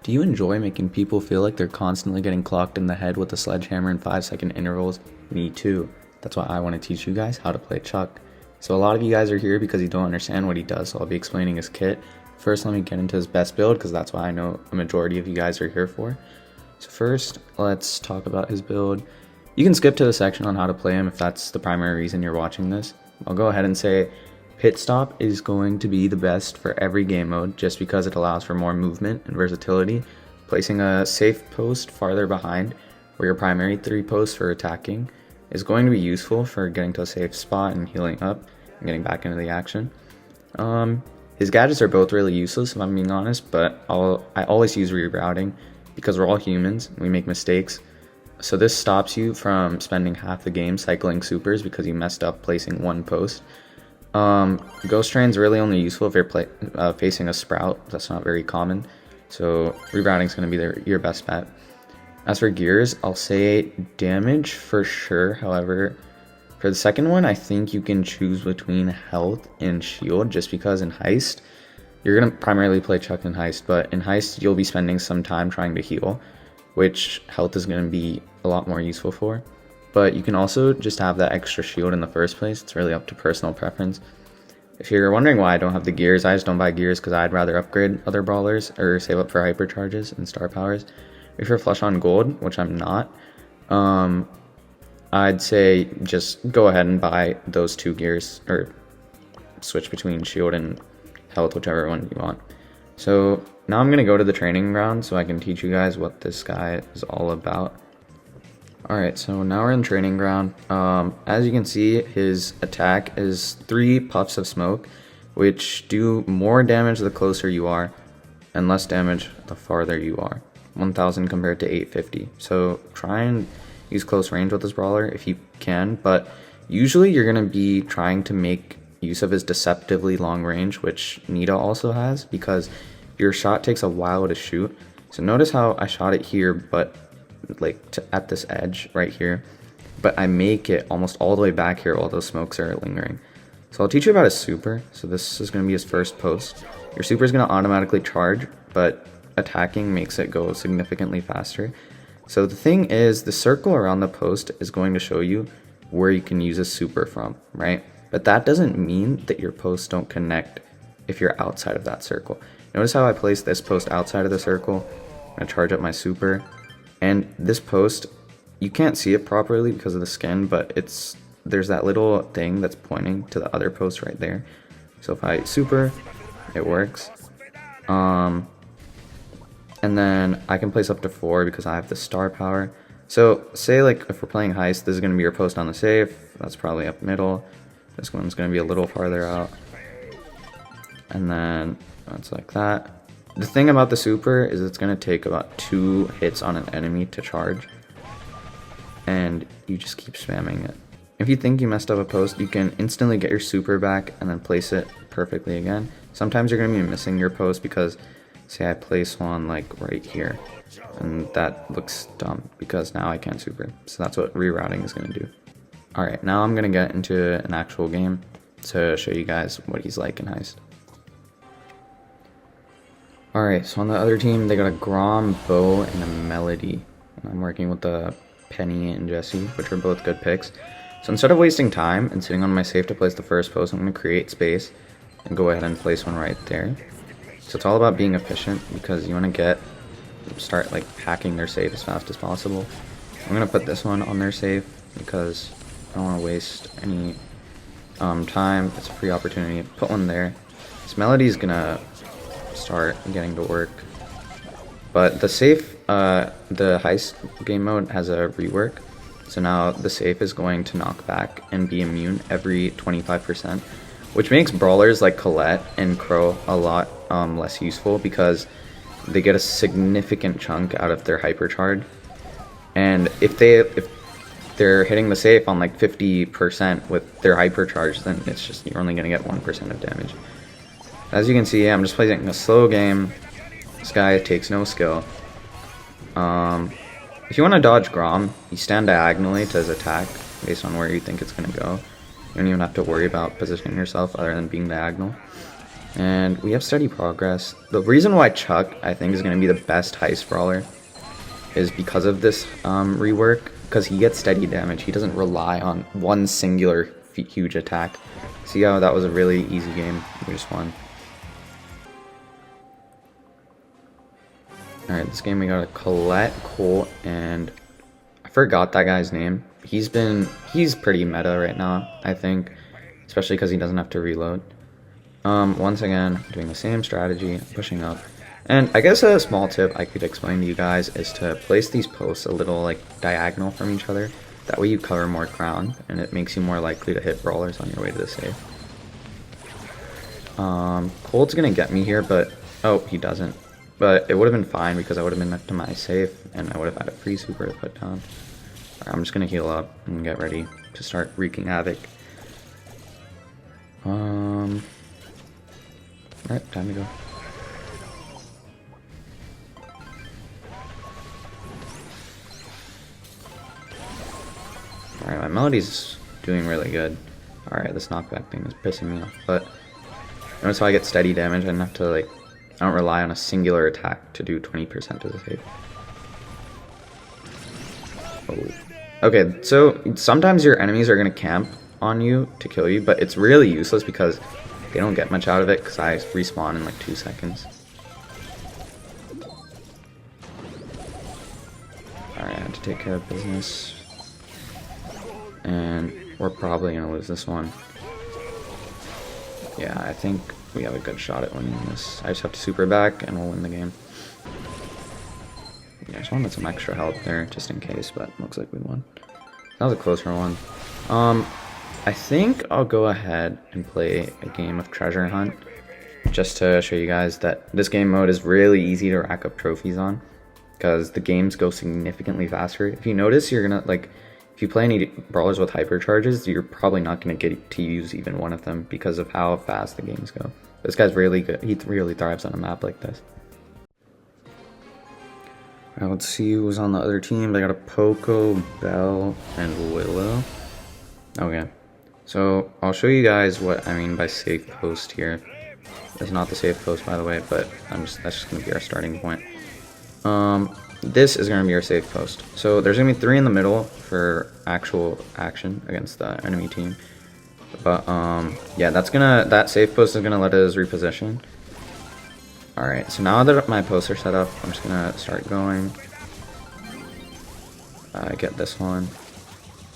Do you enjoy making people feel like they're constantly getting clocked in the head with a sledgehammer in 5-second intervals? Me too. That's why I want to teach you guys how to play Chuck. So a lot of you guys are here because you don't understand what he does, so I'll be explaining his kit. First, let me get into his best build because that's what I know a majority of you guys are here for. So first, let's talk about his build. You can skip to the section on how to play him if that's the primary reason you're watching this. I'll go ahead and say Pit Stop is going to be the best for every game mode just because it allows for more movement and versatility. Placing a safe post farther behind where your primary 3 posts for attacking is going to be useful for getting to a safe spot and healing up and getting back into the action. His gadgets are both really useless if I'm being honest, but I always use rerouting because we're all humans and we make mistakes. So this stops you from spending half the game cycling supers because you messed up placing one post. Ghost Train's really only useful if you're facing a Sprout. That's not very common, so rerouting is going to be your best bet. As for gears, I'll say damage for sure. However, for the second one, I think you can choose between health and shield just because in Heist, you're going to primarily play Chuck in Heist, but in Heist, you'll be spending some time trying to heal, which health is going to be a lot more useful for. But you can also just have that extra shield in the first place. It's really up to personal preference. If you're wondering why I don't have the gears, I just don't buy gears because I'd rather upgrade other brawlers or save up for hypercharges and star powers. If you're flush on gold, which I'm not, I'd say just go ahead and buy those 2 gears or switch between shield and health, whichever one you want. So now I'm going to go to the training ground so I can teach you guys what this guy is all about. Alright, so now we're in training ground. As you can see, his attack is 3 puffs of smoke, which do more damage the closer you are, and less damage the farther you are. 1000 compared to 850. So try and use close range with this brawler if you can, but usually you're going to be trying to make use of his deceptively long range, which Nita also has, because your shot takes a while to shoot. So notice how I shot it here, but at this edge right here, but I make it almost all the way back here while those smokes are lingering. So I'll teach you about his super. So this is going to be his first post. Your super is going to automatically charge, but attacking makes it go significantly faster. So the thing is, the circle around the post is going to show you where you can use a super from, right? But that doesn't mean that your posts don't connect if you're outside of that circle. Notice how I place this post outside of the circle. I'm going to charge up my super. And this post, you can't see it properly because of the skin, but there's that little thing that's pointing to the other post right there. So if I super, it works. And then I can place up to 4 because I have the star power. So say if we're playing Heist, this is going to be your post on the safe. That's probably up middle. This one's going to be a little farther out. And then that's like that. The thing about the super is it's going to take about 2 hits on an enemy to charge. And you just keep spamming it. If you think you messed up a post, you can instantly get your super back and then place it perfectly again. Sometimes you're going to be missing your post because, say I place one right here. And that looks dumb because now I can't super. So that's what rerouting is going to do. Alright, now I'm going to get into an actual game to show you guys what he's like in Heist. Alright, so on the other team, they got a Grom, Bo, and a Melody. And I'm working with the Penny and Jesse, which are both good picks. So instead of wasting time and sitting on my safe to place the first post, I'm going to create space and go ahead and place one right there. So it's all about being efficient because you want to start hacking their safe as fast as possible. I'm going to put this one on their safe because I don't want to waste any time. It's a free opportunity. Put one there. This Melody is going to start getting to work, but the safe, the Heist game mode has a rework, so now the safe is going to knock back and be immune every 25%, which makes brawlers like Colette and Crow a lot less useful because they get a significant chunk out of their hypercharge, and if they're hitting the safe on 50% with their hypercharge, then it's just you're only going to get 1% of damage. As you can see, I'm just playing a slow game. This guy takes no skill. If you want to dodge Grom, you stand diagonally to his attack based on where you think it's going to go. You don't even have to worry about positioning yourself other than being diagonal. And we have steady progress. The reason why Chuck, I think, is going to be the best heist brawler is because of this rework, because he gets steady damage. He doesn't rely on one singular huge attack. See how that was a really easy game? We just won. Alright, this game we got a Colette, Colt, and I forgot that guy's name. He's pretty meta right now, I think, especially because he doesn't have to reload. Once again, doing the same strategy, pushing up. And I guess a small tip I could explain to you guys is to place these posts a little like diagonal from each other. That way you cover more ground, and it makes you more likely to hit brawlers on your way to the safe. Colt's gonna get me here, but oh, he doesn't. But it would have been fine because I would have been up to my safe, and I would have had a free super to put down. Right, I'm just gonna heal up and get ready to start wreaking havoc. Alright, time to go. Alright, my melody's doing really good. Alright, this knockback thing is pissing me off, but notice how I get steady damage. I don't have to, like, I don't rely on a singular attack to do 20% of the save. Oh. Okay, so sometimes your enemies are gonna camp on you to kill you, but it's really useless because they don't get much out of it because I respawn in like 2 seconds. Alright, I have to take care of business. And we're probably going to lose this one. Yeah, I think we have a good shot at winning this. I just have to super back and we'll win the game. Yeah, I just wanted some extra help there just in case, but looks like we won. That was a closer one. I think I'll go ahead and play a game of Treasure Hunt just to show you guys that this game mode is really easy to rack up trophies on because the games go significantly faster. If you notice, you're gonna like if you play any brawlers with hypercharges, you're probably not gonna get to use even one of them because of how fast the games go. This guy's really good. He really thrives on a map like this. Alright, let's see who's on the other team. They got a Poco, Belle, and Willow. Okay. So, I'll show you guys what I mean by safe post here. It's not the safe post, by the way, but that's just going to be our starting point. This is going to be our safe post. So, there's going to be 3 in the middle for actual action against the enemy team. But, yeah, that safe post is going to let us reposition. Alright, so now that my posts are set up, I'm just going to start going. Get this one.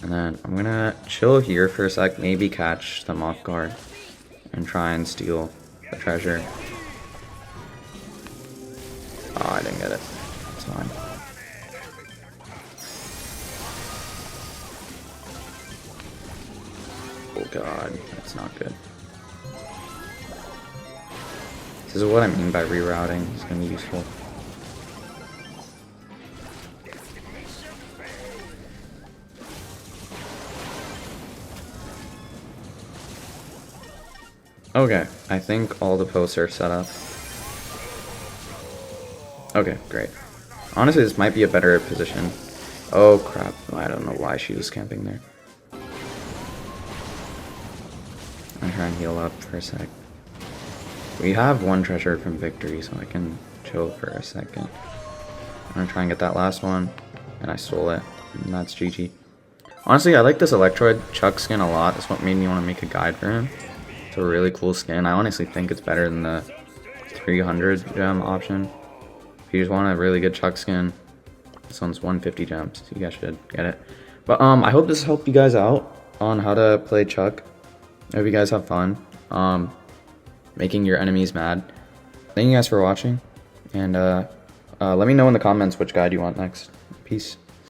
And then I'm gonna chill here for a sec, maybe catch them off guard, and try and steal the treasure. Oh, I didn't get it. It's fine. Oh god, that's not good. This is what I mean by rerouting. It's gonna be useful. Okay, I think all the posts are set up. Okay, great. Honestly, this might be a better position. Oh crap, I don't know why she was camping there. I'm trying to heal up for a sec. We have 1 treasure from victory, so I can chill for a second. I'm gonna try and get that last one, and I stole it, and that's GG. Honestly, I like this Electroid Chuck skin a lot. That's what made me want to make a guide for him. It's a really cool skin. I honestly think it's better than the 300 gem option. If you just want a really good Chuck skin, this one's 150 gems, so you guys should get it. But I hope this helped you guys out on how to play Chuck. I hope you guys have fun making your enemies mad. Thank you guys for watching, and let me know in the comments which guide you want next. Peace.